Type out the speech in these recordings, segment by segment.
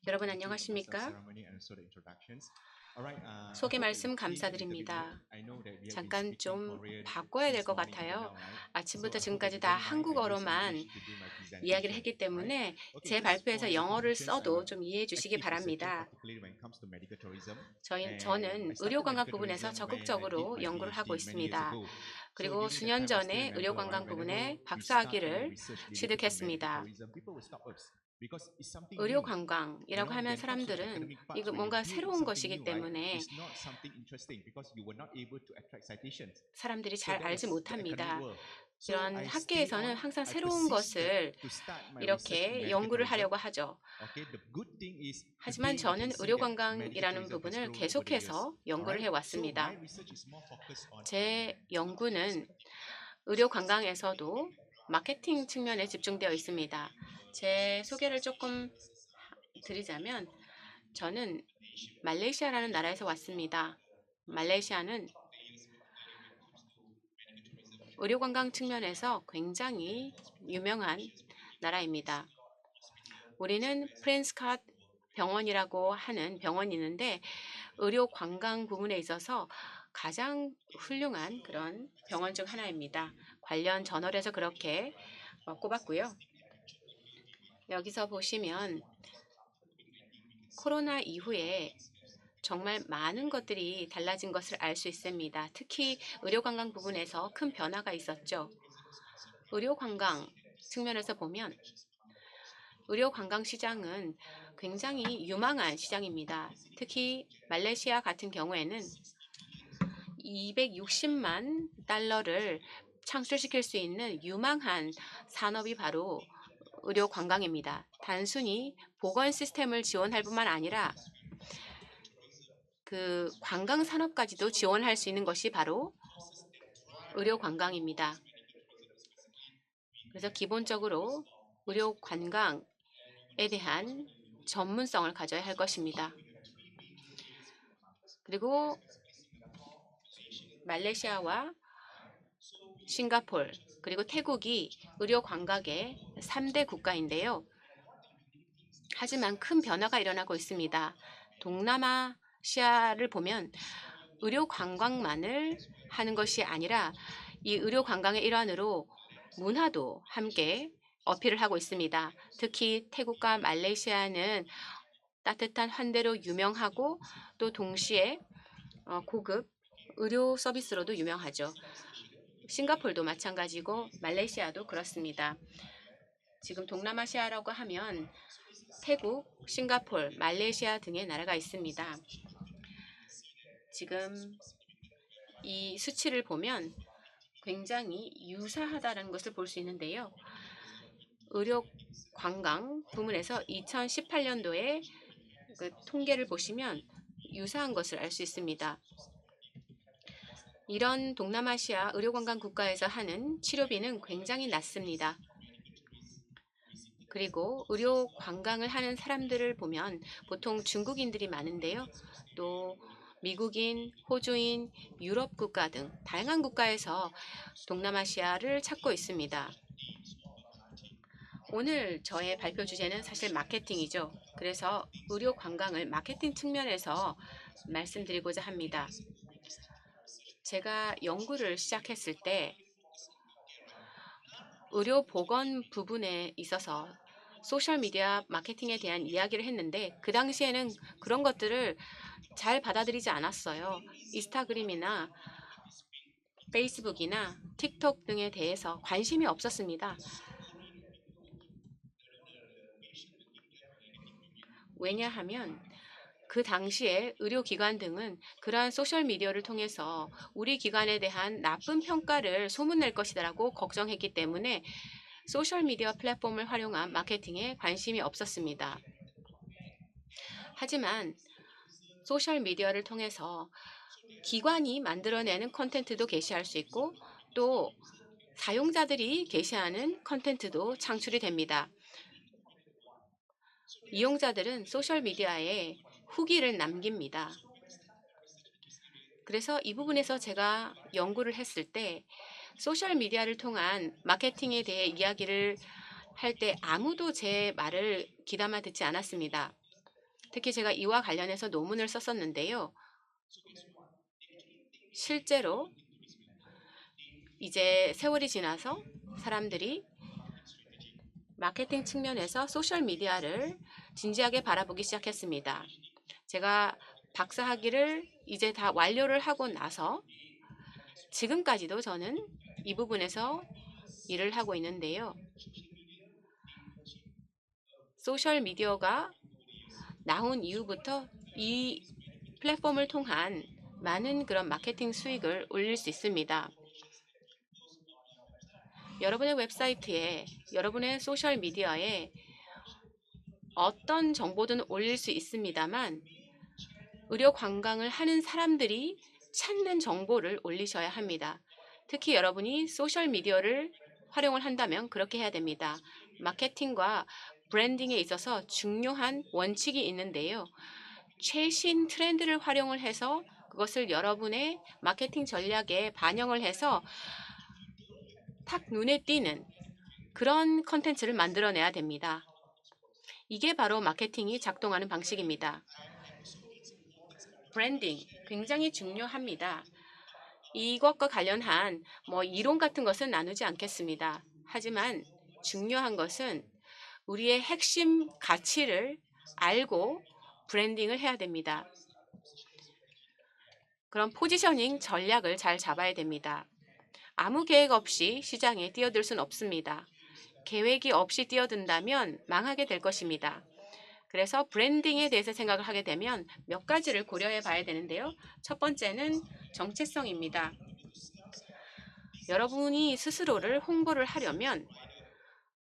여러분 안녕하십니까? 소개 말씀 감사드립니다. 잠깐 좀 바꿔야 될 것 같아요. 아침부터 지금까지 다 한국어로만 이야기를 했기 때문에 제 발표에서 영어를 써도 좀 이해해 주시기 바랍니다. 저는 의료관광 부분에서 적극적으로 연구를 하고 있습니다. 그리고 수년 전에 의료관광 부분에 박사학위를 취득했습니다. 의료관광이라고 하면 사람들은 이거 뭔가 새로운 것이기 때문에 사람들이 잘 알지 못합니다. 이런 학계에서는 항상 새로운 것을 이렇게 연구를 하려고 하죠. 하지만 저는 의료관광이라는 부분을 계속해서 연구를 해왔습니다. 제 연구는 의료관광에서도 마케팅 측면에 집중되어 있습니다. 제 소개를 조금 드리자면 저는 말레이시아라는 나라에서 왔습니다. 말레이시아는 의료관광 측면에서 굉장히 유명한 나라입니다. 우리는 프린스 컷 병원이라고 하는 병원이 있는데 의료관광 부분에 있어서 가장 훌륭한 그런 병원 중 하나입니다. 관련 저널에서 그렇게 꼽았고요. 여기서 보시면 코로나 이후에 정말 많은 것들이 달라진 것을 알 수 있습니다. 특히 의료관광 부분에서 큰 변화가 있었죠. 의료관광 측면에서 보면 의료관광 시장은 굉장히 유망한 시장입니다. 특히 말레이시아 같은 경우에는 260만 달러를 창출시킬 수 있는 유망한 산업이 바로 의료관광입니다. 단순히 보건 시스템을 지원할 뿐만 아니라 그 관광 산업까지도 지원할 수 있는 것이 바로 의료관광입니다. 그래서 기본적으로 의료관광에 대한 전문성을 가져야 할 것입니다. 그리고 말레이시아와 싱가포르 그리고 태국이 의료관광의 3대 국가인데요. 하지만 큰 변화가 일어나고 있습니다. 동남아시아를 보면 의료관광만을 하는 것이 아니라 이 의료관광의 일환으로 문화도 함께 어필을 하고 있습니다. 특히 태국과 말레이시아는 따뜻한 환대로 유명하고 또 동시에 고급 의료 서비스로도 유명하죠. 싱가포르도 마찬가지고 말레이시아도 그렇습니다. 지금 동남아시아라고 하면 태국, 싱가포르, 말레이시아 등의 나라가 있습니다. 지금 이 수치를 보면 굉장히 유사하다는 것을 볼 수 있는데요. 의료 관광 부문에서 2018년도에 그 통계를 보시면 유사한 것을 알 수 있습니다. 이런 동남아시아 의료관광 국가에서 하는 치료비는 굉장히 낮습니다. 그리고 의료 관광을 하는 사람들을 보면 보통 중국인들이 많은데요. 또 미국인, 호주인, 유럽 국가 등 다양한 국가에서 동남아시아를 찾고 있습니다. 오늘 저의 발표 주제는 사실 마케팅이죠. 그래서 의료 관광을 마케팅 측면에서 말씀드리고자 합니다. 제가 연구를 시작했을 때 의료 보건 부분에 있어서 소셜미디어 마케팅에 대한 이야기를 했는데 그 당시에는 그런 것들을 잘 받아들이지 않았어요. 인스타그램이나 페이스북이나 틱톡 등에 대해서 관심이 없었습니다. 왜냐하면 그 당시에 의료기관 등은 그러한 소셜미디어를 통해서 우리 기관에 대한 나쁜 평가를 소문낼 것이라고 걱정했기 때문에 소셜미디어 플랫폼을 활용한 마케팅에 관심이 없었습니다. 하지만 소셜미디어를 통해서 기관이 만들어내는 컨텐츠도 게시할 수 있고 또 사용자들이 게시하는 컨텐츠도 창출이 됩니다. 이용자들은 소셜미디어에 후기를 남깁니다. 그래서 이 부분에서 제가 연구를 했을 때 소셜미디어를 통한 마케팅에 대해 이야기를 할 때 아무도 제 말을 귀담아 듣지 않았습니다. 특히 제가 이와 관련해서 논문을 썼었는데요. 실제로 이제 세월이 지나서 사람들이 마케팅 측면에서 소셜미디어를 진지하게 바라보기 시작했습니다. 제가 박사 학위를 이제 다 완료를 하고 나서 지금까지도 저는 이 부분에서 일을 하고 있는데요. 소셜미디어가 나온 이후부터 이 플랫폼을 통한 많은 그런 마케팅 수익을 올릴 수 있습니다. 여러분의 웹사이트에, 여러분의 소셜미디어에 어떤 정보든 올릴 수 있습니다만 의료 관광을 하는 사람들이 찾는 정보를 올리셔야 합니다. 특히 여러분이 소셜미디어를 활용을 한다면 그렇게 해야 됩니다. 마케팅과 브랜딩에 있어서 중요한 원칙이 있는데요. 최신 트렌드를 활용을 해서 그것을 여러분의 마케팅 전략에 반영을 해서 탁 눈에 띄는 그런 컨텐츠를 만들어내야 됩니다. 이게 바로 마케팅이 작동하는 방식입니다. 브랜딩 굉장히 중요합니다. 이것과 관련한 이론 같은 것은 나누지 않겠습니다. 하지만 중요한 것은 우리의 핵심 가치를 알고 브랜딩을 해야 됩니다. 그런 포지셔닝 전략을 잘 잡아야 됩니다. 아무 계획 없이 시장에 뛰어들 수는 없습니다. 계획이 없이 뛰어든다면 망하게 될 것입니다. 그래서 브랜딩에 대해서 생각을 하게 되면 몇 가지를 고려해 봐야 되는데요. 첫 번째는 정체성입니다. 여러분이 스스로를 홍보를 하려면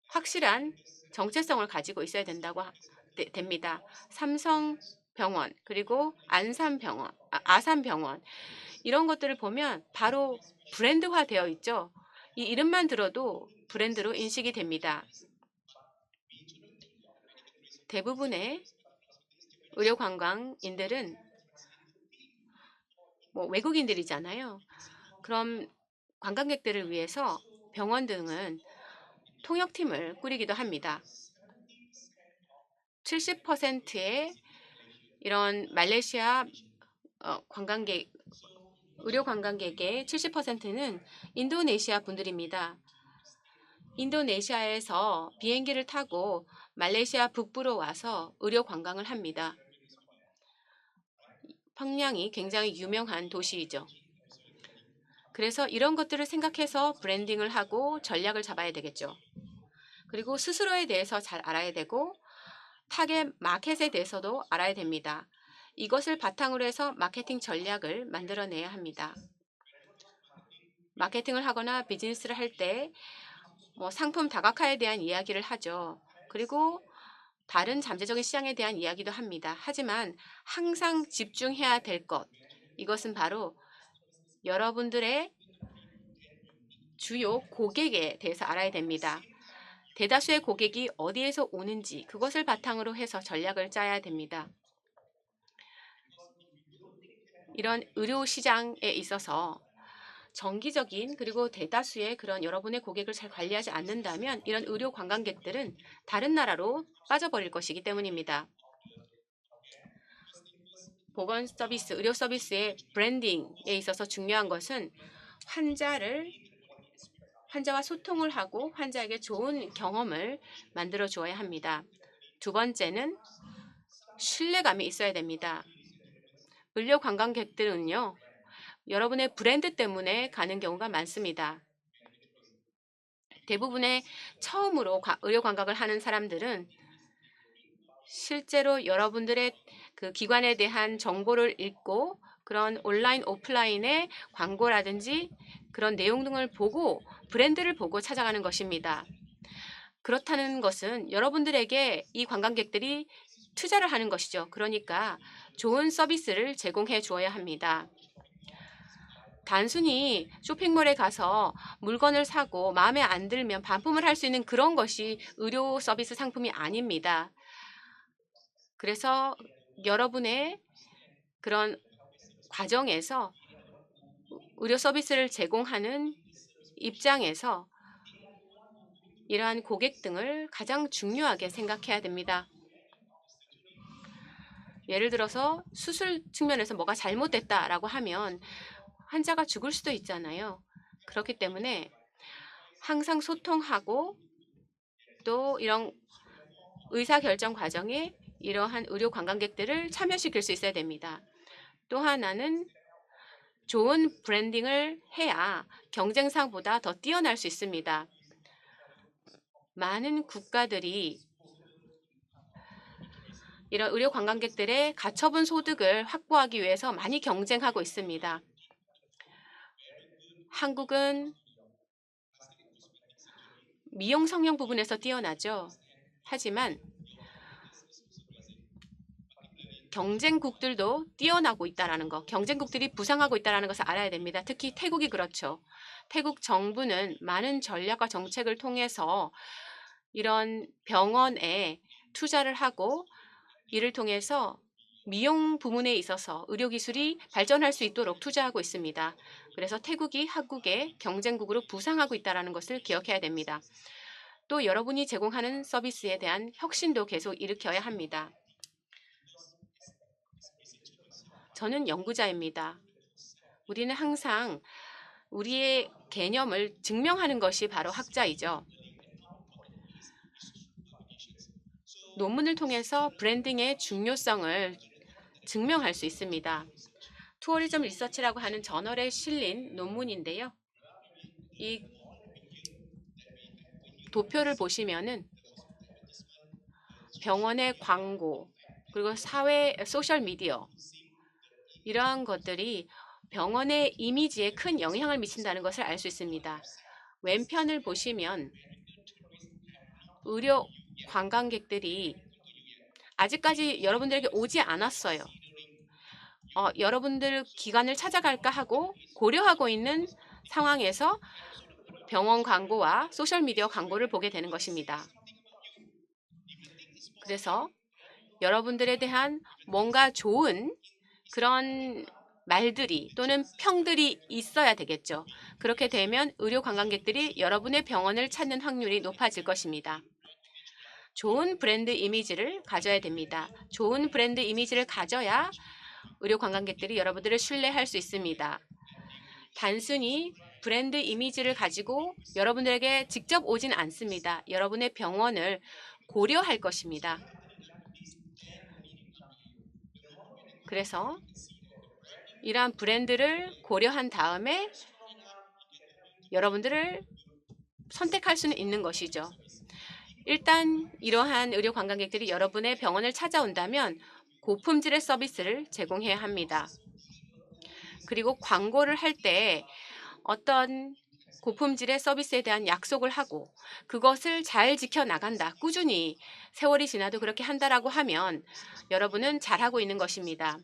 확실한 정체성을 가지고 있어야 됩니다. 삼성병원 그리고 안산병원, 아산병원 이런 것들을 보면 바로 브랜드화 되어 있죠. 이 이름만 들어도 브랜드로 인식이 됩니다. 대부분의 의료관광인들은 외국인들이잖아요. 그럼 관광객들을 위해서 병원 등은 통역팀을 꾸리기도 합니다. 70%의 이런 말레이시아 의료 관광객의 70%는 인도네시아 분들입니다. 인도네시아에서 비행기를 타고 말레이시아 북부로 와서 의료 관광을 합니다. 펑냥이 굉장히 유명한 도시이죠. 그래서 이런 것들을 생각해서 브랜딩을 하고 전략을 잡아야 되겠죠. 그리고 스스로에 대해서 잘 알아야 되고 타겟 마켓에 대해서도 알아야 됩니다. 이것을 바탕으로 해서 마케팅 전략을 만들어내야 합니다. 마케팅을 하거나 비즈니스를 할 때 상품 다각화에 대한 이야기를 하죠. 그리고 다른 잠재적인 시장에 대한 이야기도 합니다. 하지만 항상 집중해야 될 것, 이것은 바로 여러분들의 주요 고객에 대해서 알아야 됩니다. 대다수의 고객이 어디에서 오는지 그것을 바탕으로 해서 전략을 짜야 됩니다. 이런 의료 시장에 있어서 정기적인 그리고 대다수의 그런 여러분의 고객을 잘 관리하지 않는다면 이런 의료 관광객들은 다른 나라로 빠져버릴 것이기 때문입니다. 보건 서비스, 의료 서비스의 브랜딩에 있어서 중요한 것은 환자와 소통을 하고 환자에게 좋은 경험을 만들어 주어야 합니다. 두 번째는 신뢰감이 있어야 됩니다. 의료 관광객들은요, 여러분의 브랜드 때문에 가는 경우가 많습니다. 대부분의 처음으로 의료 관광을 하는 사람들은 실제로 여러분들의 그 기관에 대한 정보를 읽고 그런 온라인, 오프라인의 광고라든지 그런 내용 등을 보고 브랜드를 보고 찾아가는 것입니다. 그렇다는 것은 여러분들에게 이 관광객들이 투자를 하는 것이죠. 그러니까 좋은 서비스를 제공해 주어야 합니다. 단순히 쇼핑몰에 가서 물건을 사고 마음에 안 들면 반품을 할 수 있는 그런 것이 의료 서비스 상품이 아닙니다. 그래서 여러분의 그런 과정에서 의료 서비스를 제공하는 입장에서 이러한 고객 등을 가장 중요하게 생각해야 됩니다. 예를 들어서 수술 측면에서 뭐가 잘못됐다라고 하면 환자가 죽을 수도 있잖아요. 그렇기 때문에 항상 소통하고 또 이런 의사결정 과정에 이러한 의료 관광객들을 참여시킬 수 있어야 됩니다. 또 하나는 좋은 브랜딩을 해야 경쟁사보다 더 뛰어날 수 있습니다. 많은 국가들이 이런 의료 관광객들의 가처분 소득을 확보하기 위해서 많이 경쟁하고 있습니다. 한국은 미용 성형 부분에서 뛰어나죠. 하지만 경쟁국들도 뛰어나고 있다는 것, 경쟁국들이 부상하고 있다는 것을 알아야 됩니다. 특히 태국이 그렇죠. 태국 정부는 많은 전략과 정책을 통해서 이런 병원에 투자를 하고 이를 통해서 미용 부문에 있어서 의료기술이 발전할 수 있도록 투자하고 있습니다. 그래서 태국이 한국의 경쟁국으로 부상하고 있다는 것을 기억해야 됩니다. 또 여러분이 제공하는 서비스에 대한 혁신도 계속 일으켜야 합니다. 저는 연구자입니다. 우리는 항상 우리의 개념을 증명하는 것이 바로 학자이죠. 논문을 통해서 브랜딩의 중요성을 증명할 수 있습니다. 투어리즘 리서치라고 하는 저널에 실린 논문인데요. 이 도표를 보시면은 병원의 광고 그리고 사회 소셜 미디어 이러한 것들이 병원의 이미지에 큰 영향을 미친다는 것을 알 수 있습니다. 왼편을 보시면 의료 관광객들이 아직까지 여러분들에게 오지 않았어요. 여러분들 기관을 찾아갈까 하고 고려하고 있는 상황에서 병원 광고와 소셜미디어 광고를 보게 되는 것입니다. 그래서 여러분들에 대한 뭔가 좋은 그런 말들이 또는 평들이 있어야 되겠죠. 그렇게 되면 의료 관광객들이 여러분의 병원을 찾는 확률이 높아질 것입니다. 좋은 브랜드 이미지를 가져야 됩니다. 좋은 브랜드 이미지를 가져야 의료 관광객들이 여러분들을 신뢰할 수 있습니다. 단순히 브랜드 이미지를 가지고 여러분들에게 직접 오진 않습니다. 여러분의 병원을 고려할 것입니다. 그래서 이러한 브랜드를 고려한 다음에 여러분들을 선택할 수는 있는 것이죠. 일단 이러한 의료 관광객들이 여러분의 병원을 찾아온다면 고품질의 서비스를 제공해야 합니다. 그리고 광고를 할 때 어떤 고품질의 서비스에 대한 약속을 하고 그것을 잘 지켜나간다. 꾸준히 세월이 지나도 그렇게 한다라고 하면 여러분은 잘하고 있는 것입니다.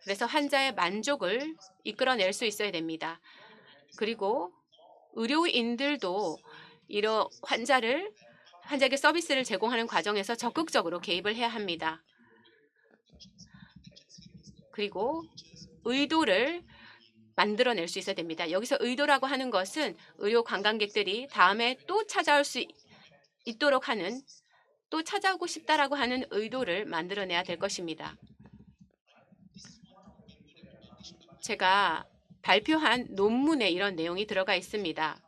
그래서 환자의 만족을 이끌어낼 수 있어야 됩니다. 그리고 의료인들도 이런 환자에게 서비스를 제공하는 과정에서 적극적으로 개입을 해야 합니다. 그리고 의도를 만들어낼 수 있어야 됩니다. 여기서 의도라고 하는 것은 의료 관광객들이 다음에 또 찾아올 수 있도록 하는 또 찾아오고 싶다라고 하는 의도를 만들어내야 될 것입니다. 제가 발표한 논문에 이런 내용이 들어가 있습니다.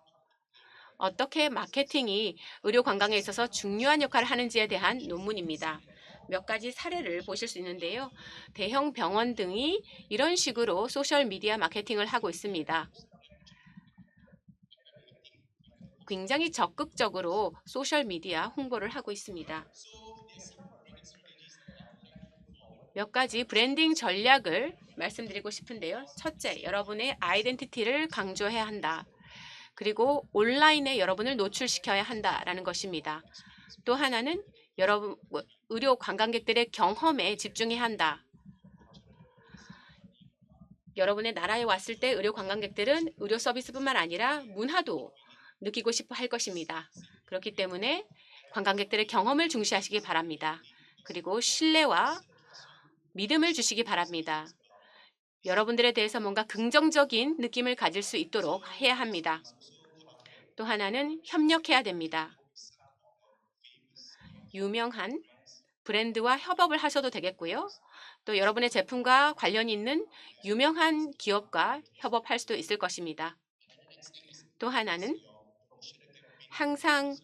어떻게 마케팅이 의료 관광에 있어서 중요한 역할을 하는지에 대한 논문입니다. 몇 가지 사례를 보실 수 있는데요. 대형 병원 등이 이런 식으로 소셜미디어 마케팅을 하고 있습니다. 굉장히 적극적으로 소셜미디어 홍보를 하고 있습니다. 몇 가지 브랜딩 전략을 말씀드리고 싶은데요. 첫째, 여러분의 아이덴티티를 강조해야 한다. 그리고 온라인에 여러분을 노출시켜야 한다라는 것입니다. 또 하나는 여러분 의료 관광객들의 경험에 집중해야 한다. 여러분의 나라에 왔을 때 의료 관광객들은 의료 서비스뿐만 아니라 문화도 느끼고 싶어 할 것입니다. 그렇기 때문에 관광객들의 경험을 중시하시기 바랍니다. 그리고 신뢰와 믿음을 주시기 바랍니다. 여러분들에 대해서 뭔가 긍정적인 느낌을 가질 수 있도록 해야 합니다. 또 하나는 협력해야 됩니다. 유명한 브랜드와 협업을 하셔도 되겠고요. 또 여러분의 제품과 관련이 있는 유명한 기업과 협업할 수도 있을 것입니다. 또 하나는 항상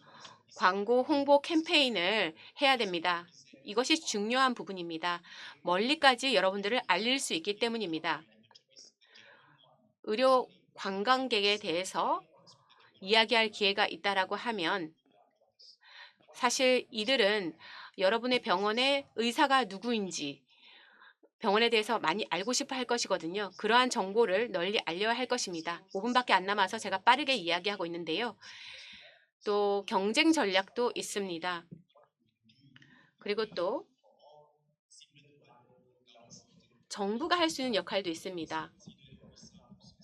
광고 홍보 캠페인을 해야 됩니다. 이것이 중요한 부분입니다. 멀리까지 여러분들을 알릴 수 있기 때문입니다. 의료 관광객에 대해서 이야기할 기회가 있다라고 하면 사실 이들은 여러분의 병원의 의사가 누구인지 병원에 대해서 많이 알고 싶어 할 것이거든요. 그러한 정보를 널리 알려야 할 것입니다. 5분밖에 안 남아서 제가 빠르게 이야기하고 있는데요. 또 경쟁 전략도 있습니다. 그리고 또 정부가 할 수 있는 역할도 있습니다.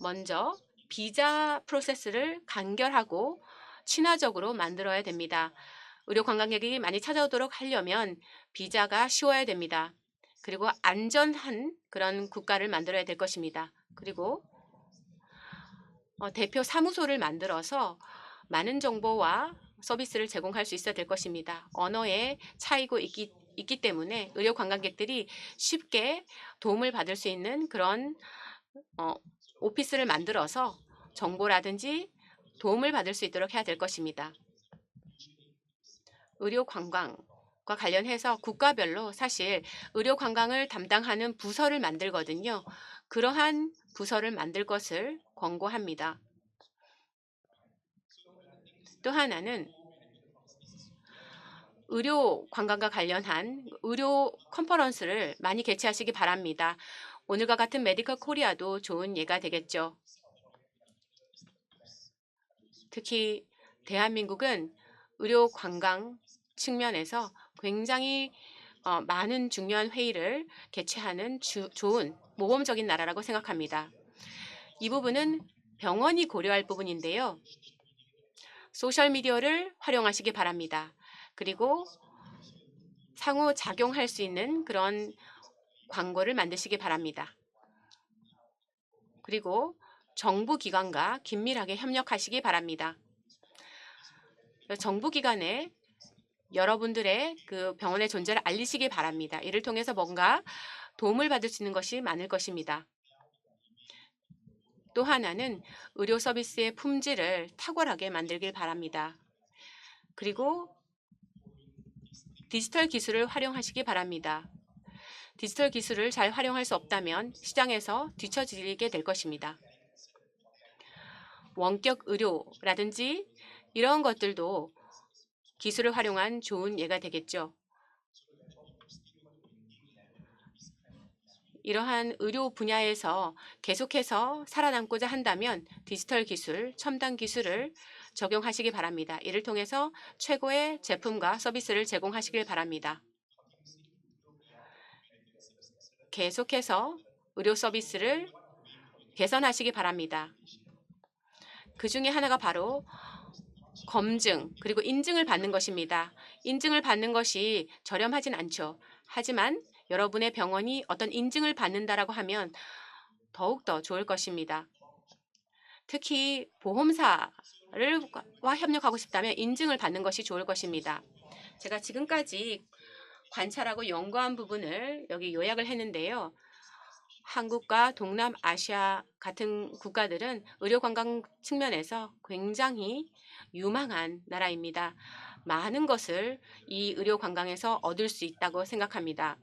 먼저 비자 프로세스를 간결하고 친화적으로 만들어야 됩니다. 의료 관광객이 많이 찾아오도록 하려면 비자가 쉬워야 됩니다. 그리고 안전한 그런 국가를 만들어야 될 것입니다. 그리고 대표 사무소를 만들어서 많은 정보와 서비스를 제공할 수 있어야 될 것입니다. 언어의 차이가 있기 때문에 의료 관광객들이 쉽게 도움을 받을 수 있는 그런 오피스를 만들어서 정보라든지 도움을 받을 수 있도록 해야 될 것입니다. 의료 관광과 관련해서 국가별로 사실 의료 관광을 담당하는 부서를 만들거든요. 그러한 부서를 만들 것을 권고합니다. 또 하나는 의료 관광과 관련한 의료 컨퍼런스를 많이 개최하시기 바랍니다. 오늘과 같은 메디컬 코리아도 좋은 예가 되겠죠. 특히 대한민국은 의료 관광 측면에서 굉장히 많은 중요한 회의를 개최하는 좋은 모범적인 나라라고 생각합니다. 이 부분은 병원이 고려할 부분인데요. 소셜미디어를 활용하시기 바랍니다. 그리고 상호작용할 수 있는 그런 광고를 만드시기 바랍니다. 그리고 정부 기관과 긴밀하게 협력하시기 바랍니다. 정부 기관에 여러분들의 그 병원의 존재를 알리시기 바랍니다. 이를 통해서 뭔가 도움을 받을 수 있는 것이 많을 것입니다. 또 하나는 의료 서비스의 품질을 탁월하게 만들길 바랍니다. 그리고 디지털 기술을 활용하시기 바랍니다. 디지털 기술을 잘 활용할 수 없다면 시장에서 뒤처지게 될 것입니다. 원격 의료라든지 이런 것들도 기술을 활용한 좋은 예가 되겠죠. 이러한 의료 분야에서 계속해서 살아남고자 한다면 디지털 기술, 첨단 기술을 적용하시기 바랍니다. 이를 통해서 최고의 제품과 서비스를 제공하시길 바랍니다. 계속해서 의료 서비스를 개선하시기 바랍니다. 그 중에 하나가 바로 검증 그리고 인증을 받는 것입니다. 인증을 받는 것이 저렴하진 않죠. 하지만 여러분의 병원이 어떤 인증을 받는다라고 하면 더욱더 좋을 것입니다. 특히 보험사와 협력하고 싶다면 인증을 받는 것이 좋을 것입니다. 제가 지금까지 관찰하고 연구한 부분을 여기 요약을 했는데요. 한국과 동남아시아 같은 국가들은 의료관광 측면에서 굉장히 유망한 나라입니다. 많은 것을 이 의료관광에서 얻을 수 있다고 생각합니다.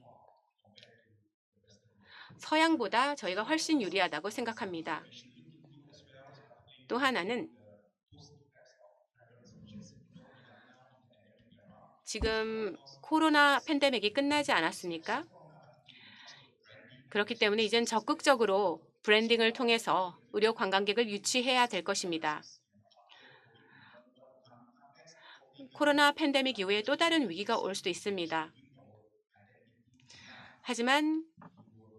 서양보다 저희가 훨씬 유리하다고 생각합니다. 또 하나는 지금 코로나 팬데믹이 끝나지 않았습니까? 그렇기 때문에 이젠 적극적으로 브랜딩을 통해서 의료 관광객을 유치해야 될 것입니다. 코로나 팬데믹 이후에 또 다른 위기가 올 수도 있습니다. 하지만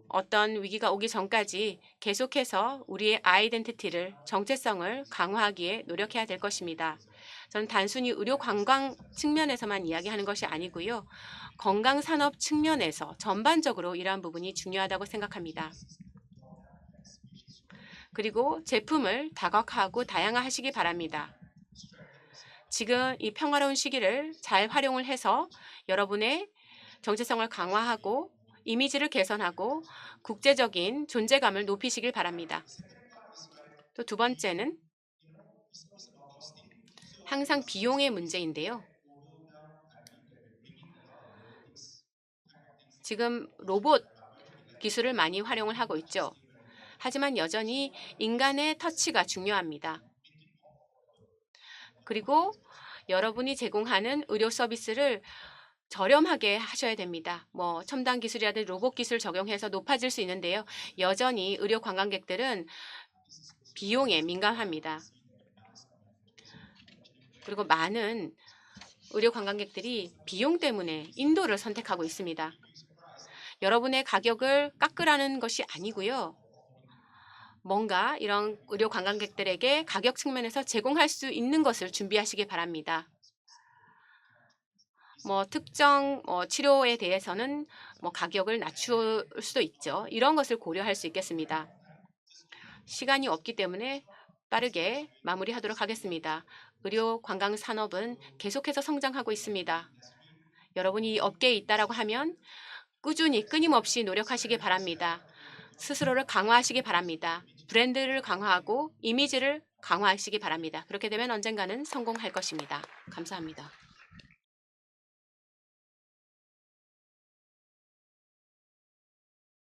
어떤 위기가 오기 전까지 계속해서 우리의 아이덴티티를, 정체성을 강화하기에 노력해야 될 것입니다. 저는 단순히 의료 관광 측면에서만 이야기하는 것이 아니고요. 건강산업 측면에서 전반적으로 이러한 부분이 중요하다고 생각합니다. 그리고 제품을 다각화하고 다양화하시기 바랍니다. 지금 이 평화로운 시기를 잘 활용을 해서 여러분의 정체성을 강화하고 이미지를 개선하고 국제적인 존재감을 높이시길 바랍니다. 또 두 번째는 항상 비용의 문제인데요. 지금 로봇 기술을 많이 활용을 하고 있죠. 하지만 여전히 인간의 터치가 중요합니다. 그리고 여러분이 제공하는 의료 서비스를 저렴하게 하셔야 됩니다. 뭐 첨단 기술이라든지 로봇 기술 적용해서 높아질 수 있는데요. 여전히 의료 관광객들은 비용에 민감합니다. 그리고 많은 의료 관광객들이 비용 때문에 인도를 선택하고 있습니다. 여러분의 가격을 깎으라는 것이 아니고요. 뭔가 이런 의료 관광객들에게 가격 측면에서 제공할 수 있는 것을 준비하시기 바랍니다. 뭐 특정 치료에 대해서는 뭐 가격을 낮출 수도 있죠. 이런 것을 고려할 수 있겠습니다. 시간이 없기 때문에 빠르게 마무리하도록 하겠습니다. 의료 관광 산업은 계속해서 성장하고 있습니다. 여러분이 이 업계에 있다라고 하면 꾸준히 끊임없이 노력하시기 바랍니다. 스스로를 강화하시기 바랍니다. 브랜드를 강화하고 이미지를 강화하시기 바랍니다. 그렇게 되면 언젠가는 성공할 것입니다. 감사합니다.